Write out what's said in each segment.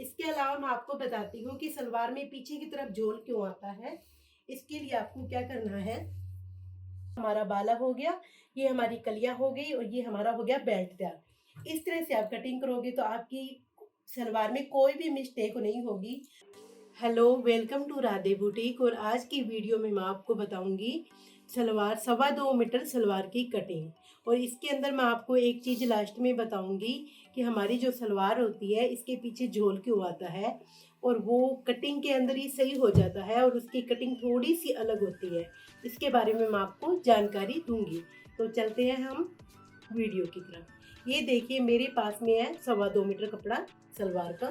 इसके अलावा मैं आपको बताती हूँ कि सलवार में पीछे की तरफ झोल क्यों आता है। इसके लिए आपको क्या करना है, हमारा बाला हो गया, ये हमारी कलियां हो गई और ये हमारा हो गया बेल्ट तैयार। इस तरह से आप कटिंग करोगे तो आपकी सलवार में कोई भी मिस्टेक नहीं होगी। Hello, welcome to Radhe boutique. और आज की वीडियो में मैं आपको बताऊंगी सलवार 2.25 मीटर सलवार की कटिंग। और इसके अंदर मैं आपको एक चीज़ लास्ट में बताऊंगी कि हमारी जो सलवार होती है इसके पीछे झोल क्यों आता है, और वो कटिंग के अंदर ही सही हो जाता है और उसकी कटिंग थोड़ी सी अलग होती है। इसके बारे में मैं आपको जानकारी दूंगी। तो चलते हैं हम वीडियो की तरफ। ये देखिए मेरे पास में है 2.25 मीटर कपड़ा सलवार का।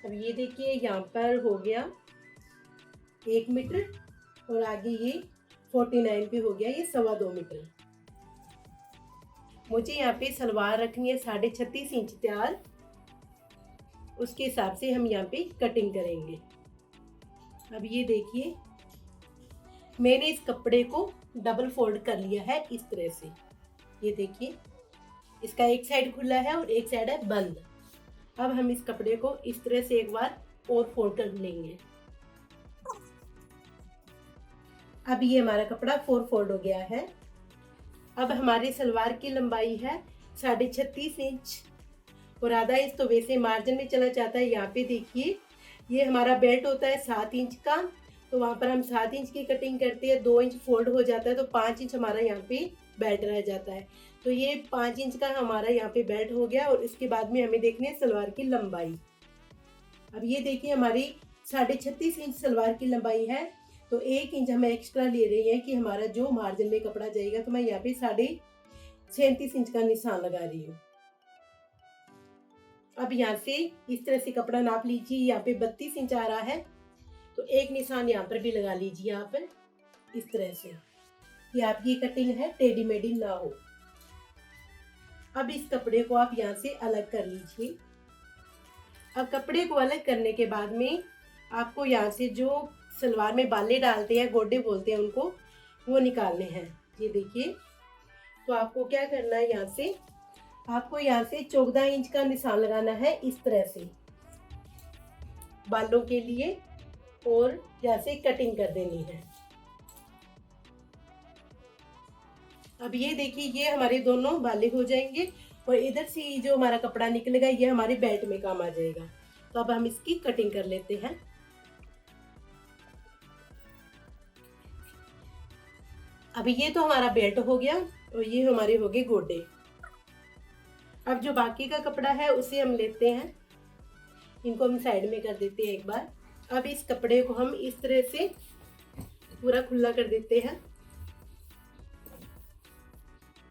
अब ये देखिए यहाँ पर हो गया 1 मीटर और आगे ये 49 पे हो गया ये 2.25 मीटर। मुझे यहाँ पे सलवार रखनी है 36.5 इंच तैयार। उसके हिसाब से हम यहाँ पे कटिंग करेंगे। अब ये देखिए मैंने इस कपड़े को डबल फोल्ड कर लिया है इस तरह से। ये देखिए इसका एक साइड खुला है और एक साइड है बंद। अब हम इस कपड़े को इस तरह से एक बार और फोल्ड कर लेंगे। अब ये हमारा कपड़ा 4 फोल्ड हो गया है। अब हमारी सलवार की लंबाई है 36.5 इंच और आधा इंच तो वैसे मार्जिन में चला जाता है। यहाँ पे देखिए ये हमारा बेल्ट होता है 7 इंच का, तो वहाँ पर हम 7 इंच की कटिंग करते हैं। 2 इंच फोल्ड हो जाता है तो 5 इंच हमारा यहाँ पे बेल्ट रह जाता है। तो ये 5 इंच का हमारा यहाँ पे बेल्ट हो गया। और इसके बाद में हमें देखनी है सलवार की लंबाई। अब ये देखिए हमारी 36.5 इंच सलवार की लंबाई है, तो 1 इंच हम एक्स्ट्रा ले रहे हैं कि हमारा जो मार्जिन में कपड़ा जाएगा। तो मैं यहाँ पे 37.5 इंच का निशान लगा रही हूँ। अब यहाँ से इस तरह से कपड़ा नाप लीजिए। यहाँ पे 32 इंच आ रहा है, तो एक निशान यहाँ पर भी लगा लीजिए आप इस तरह से कि आपकी कटिंग है टेढ़ी मेढ़ी ना हो। अब इस कपड़े को आप यहाँ से अलग कर लीजिए। अब कपड़े को अलग करने के बाद में आपको यहाँ से जो सलवार में बाले डालते हैं, गोडे बोलते हैं उनको, वो निकालने हैं। ये देखिए तो आपको क्या करना है, आपको यहाँ से 14 इंच का निशान लगाना है इस तरह से बालों के लिए, और यहाँ से कटिंग कर देनी है। अब ये देखिए ये हमारे दोनों बाले हो जाएंगे और इधर से जो हमारा कपड़ा निकलेगा ये हमारे बेल्ट में काम आ जाएगा। तो अब हम इसकी कटिंग कर लेते हैं। अब ये तो हमारा बेल्ट हो गया और ये हमारे हो गए गोडे। अब जो बाकी का कपड़ा है उसे हम लेते हैं, इनको हम साइड में कर देते हैं एक बार। अब इस कपड़े को हम इस तरह से पूरा खुला कर देते हैं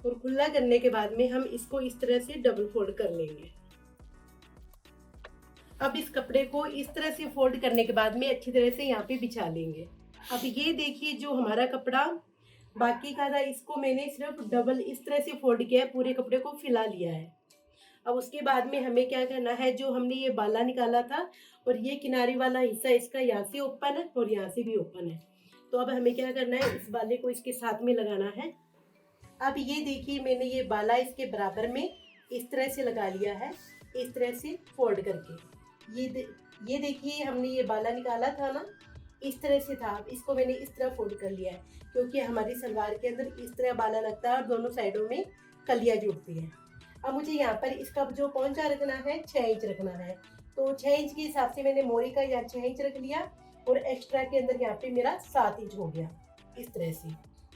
और खुला करने के बाद में हम इसको इस तरह से डबल फोल्ड कर लेंगे। अब इस कपड़े को इस तरह से फोल्ड करने के बाद में अच्छी तरह से यहाँ पे बिछा लेंगे। अब ये देखिए जो हमारा कपड़ा बाकी का था इसको मैंने सिर्फ डबल इस तरह से फोल्ड किया है, पूरे कपड़े को फैला लिया है। अब उसके बाद में हमें क्या करना है, जो हमने ये बाला निकाला था और ये किनारे वाला हिस्सा इसका यहाँ से ओपन है और यहाँ से भी ओपन है, तो अब हमें क्या करना है, इस बाले को इसके साथ में लगाना है। अब ये देखिए मैंने ये बाला इसके बराबर में इस तरह से लगा लिया है, इस तरह से फोल्ड करके। ये देखिए हमने ये बाला निकाला था ना, इस तरह से था, इसको मैंने इस तरह फोल्ड कर लिया है क्योंकि हमारी सलवार के अंदर इस तरह बाला लगता है और दोनों साइडों में कलियां जुड़ती हैं। अब मुझे यहाँ पर इसका जो पौंचा रखना है 6 इंच रखना है, तो 6 इंच के हिसाब से मैंने मोरी का यहाँ 6 इंच रख लिया और एक्स्ट्रा के अंदर यहाँ पे मेरा 7 इंच हो गया इस तरह से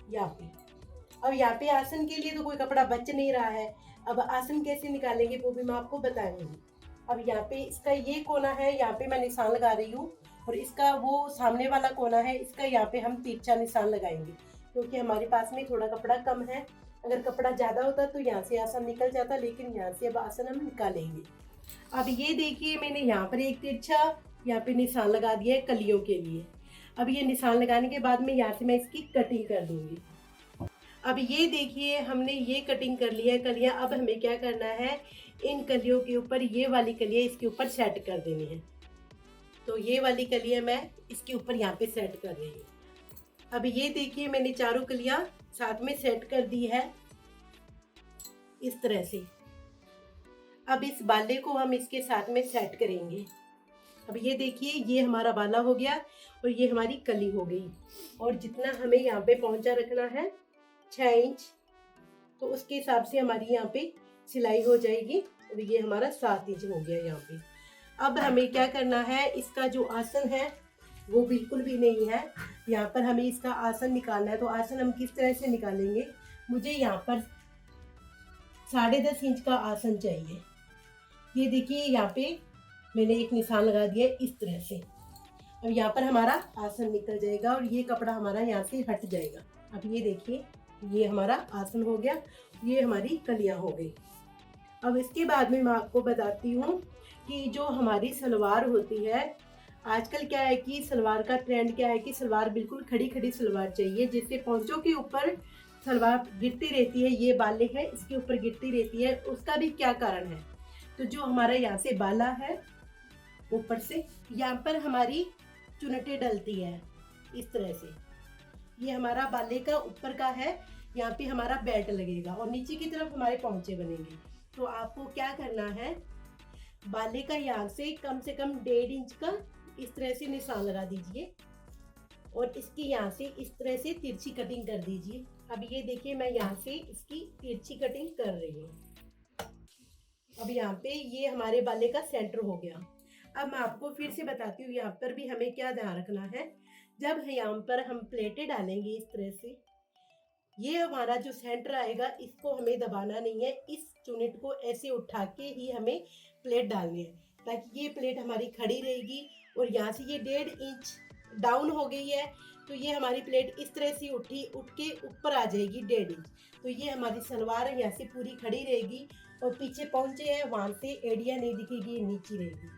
यहाँ पे। अब यहाँ पे आसन के लिए तो कोई कपड़ा बच नहीं रहा है, अब आसन कैसे निकालेंगे वो भी मैं आपको बताऊंगी। अब यहाँ पे इसका ये कोना है, यहाँ पे मैं निशान लगा रही हूँ, और इसका वो सामने वाला कोना है, इसका यहाँ पे हम तिरछा निशान लगाएंगे क्योंकि हमारे पास में थोड़ा कपड़ा कम है। अगर कपड़ा ज़्यादा होता तो यहाँ से आसन निकल जाता, लेकिन यहाँ से अब आसन हम निकालेंगे। अब ये देखिए मैंने यहाँ पर एक तिरछा यहाँ पे निशान लगा दिया है कलियों के लिए। अब ये निशान लगाने के बाद में यहाँ से मैं इसकी कटिंग कर दूंगी। अब ये देखिए हमने ये कटिंग कर लिया है कलियाँ। अब हमें क्या करना है, इन कलियों के ऊपर ये वाली कलियाँ इसके ऊपर सेट कर देनी है। तो ये वाली कलियाँ मैं इसके ऊपर यहाँ पे सेट कर रही हूँ। अब ये देखिए मैंने चारों कलियाँ साथ में सेट कर दी है इस तरह से। अब इस बाले को हम इसके साथ में सेट करेंगे। अब ये देखिए ये हमारा बाला हो गया और ये हमारी कली हो गई। और जितना हमें यहाँ पे पहुंचा रखना है 6 इंच, तो उसके हिसाब से हमारी यहाँ पे सिलाई हो जाएगी। और ये हमारा 7 इंच हो गया यहाँ पे। अब हमें क्या करना है, इसका जो आसन है वो बिल्कुल भी नहीं है, यहाँ पर हमें इसका आसन निकालना है। तो आसन हम किस तरह से निकालेंगे, मुझे यहाँ पर 10.5 इंच का आसन चाहिए। ये देखिए यहाँ पे मैंने एक निशान लगा दिया है इस तरह से। अब यहाँ पर हमारा आसन निकल जाएगा और ये कपड़ा हमारा यहाँ से हट जाएगा। अब ये देखिए ये हमारा आसन हो गया, ये हमारी कलियां हो गई। अब इसके बाद में मैं आपको बताती हूँ कि जो हमारी सलवार होती है, आजकल क्या है कि सलवार का ट्रेंड क्या है कि सलवार बिल्कुल खड़ी खड़ी सलवार चाहिए, जिससे पहुंचों के ऊपर सलवार गिरती रहती है। ये बाले है इसके ऊपर गिरती रहती है, उसका भी क्या कारण है। तो जो हमारा यहाँ से बाला है ऊपर से यहाँ पर हमारी चुनटे डलती है इस तरह से, ये हमारा बाले का ऊपर का है, यहाँ पे हमारा बेल्ट लगेगा और नीचे की तरफ हमारे पहुंचे बनेंगे। तो आपको क्या करना है, बाले का यहाँ से कम 1.5 इंच का इस तरह से निशान लगा दीजिए और इसकी यहाँ से इस तरह से तिरछी कटिंग कर दीजिए। अब ये देखिए मैं यहाँ से इसकी तिरछी कटिंग कर रही हूँ। अब यहाँ पे ये हमारे बाले का सेंटर हो गया। अब मैं आपको फिर से बताती हूँ यहाँ पर भी हमें क्या ध्यान रखना है। जब यहाँ पर हम प्लेटें डालेंगे इस तरह से, ये हमारा जो सेंटर आएगा इसको हमें दबाना नहीं है, इस चुनिट को ऐसे उठा के ही हमें प्लेट डालनी है, ताकि ये प्लेट हमारी खड़ी रहेगी। और यहाँ से ये 1.5 इंच डाउन हो गई है, तो ये हमारी प्लेट इस तरह से उठ के ऊपर आ जाएगी 1.5 इंच। तो ये हमारी सलवार यहाँ से पूरी खड़ी रहेगी और पीछे पहुंचे हैं वहाँ से एड़िया नहीं दिखेगी, नीचे रहेगी।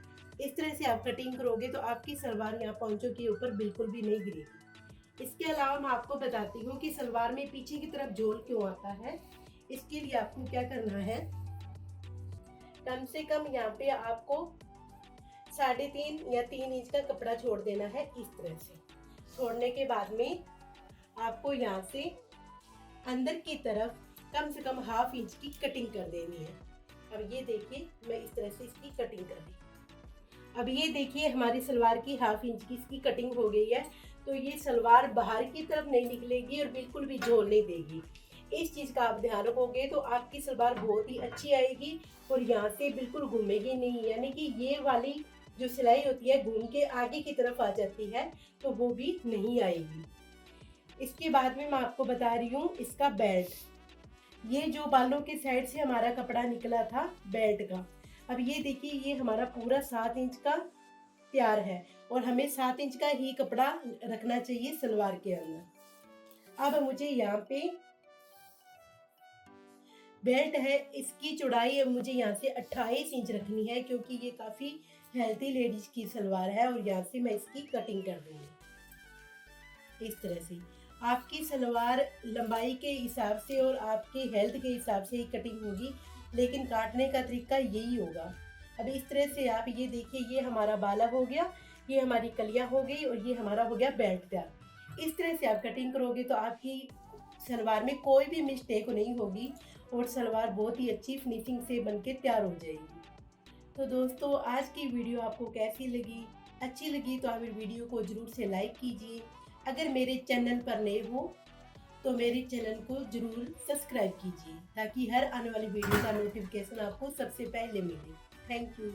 इस तरह से आप कटिंग करोगे तो आपकी सलवार यहाँ पहुंचों के ऊपर बिल्कुल भी नहीं गिरेगी। इसके अलावा मैं आपको बताती हूँ कि सलवार में पीछे की तरफ झोल क्यों आता है। इसके लिए आपको क्या करना है, कम से कम यहाँ पे आपको 3.5 या 3 इंच का कपड़ा छोड़ देना है। इस तरह से छोड़ने के बाद में आपको यहाँ से अंदर की तरफ कम से कम 1/2 इंच की कटिंग कर देनी है। अब ये देखिए मैं इस तरह से इसकी कटिंग कर दी। अब ये देखिए हमारी सलवार की 1/2 इंच की इसकी कटिंग हो गई है। तो ये सलवार बाहर की तरफ नहीं निकलेगी और बिल्कुल भी झोल नहीं देगी। इस चीज़ का आप ध्यान रखोगे तो आपकी सलवार बहुत ही अच्छी आएगी और यहाँ से बिल्कुल घूमेगी नहीं, यानी कि ये वाली जो सिलाई होती है घूम के आगे की तरफ आ जाती है, तो वो भी नहीं आएगी। इसके बाद में मैं आपको बता रही हूँ इसका बेल्ट। ये जो बालों के साइड से हमारा कपड़ा निकला था बेल्ट का, अब ये देखिए ये हमारा पूरा 7 इंच का तैयार है और हमें 7 इंच का ही कपड़ा रखना चाहिए सलवार के अंदर। अब मुझे यहाँ पे बेल्ट है, इसकी चौड़ाई अब मुझे यहाँ से 28 इंच रखनी है, क्योंकि ये काफ़ी हेल्थी लेडीज की सलवार है और यहाँ से मैं इसकी कटिंग कर दूँगी। इस तरह से आपकी सलवार लंबाई के हिसाब से और आपके हेल्थ के हिसाब से ही कटिंग होगी, लेकिन काटने का तरीका यही होगा। अब इस तरह से आप ये देखिए ये हमारा बाला हो गया, ये हमारी कलियां हो गई और ये हमारा हो गया बेल्ट तैयार। इस तरह से आप कटिंग करोगे तो आपकी सलवार में कोई भी मिस्टेक नहीं होगी और सलवार बहुत ही अच्छी फिनिशिंग से बनके तैयार हो जाएगी। तो दोस्तों आज की वीडियो आपको कैसी लगी? अच्छी लगी तो आप वीडियो को ज़रूर से लाइक कीजिए। अगर मेरे चैनल पर नए हो तो मेरे चैनल को ज़रूर सब्सक्राइब कीजिए, ताकि हर आने वाली वीडियो का नोटिफिकेशन आपको सबसे पहले मिले। Thank you.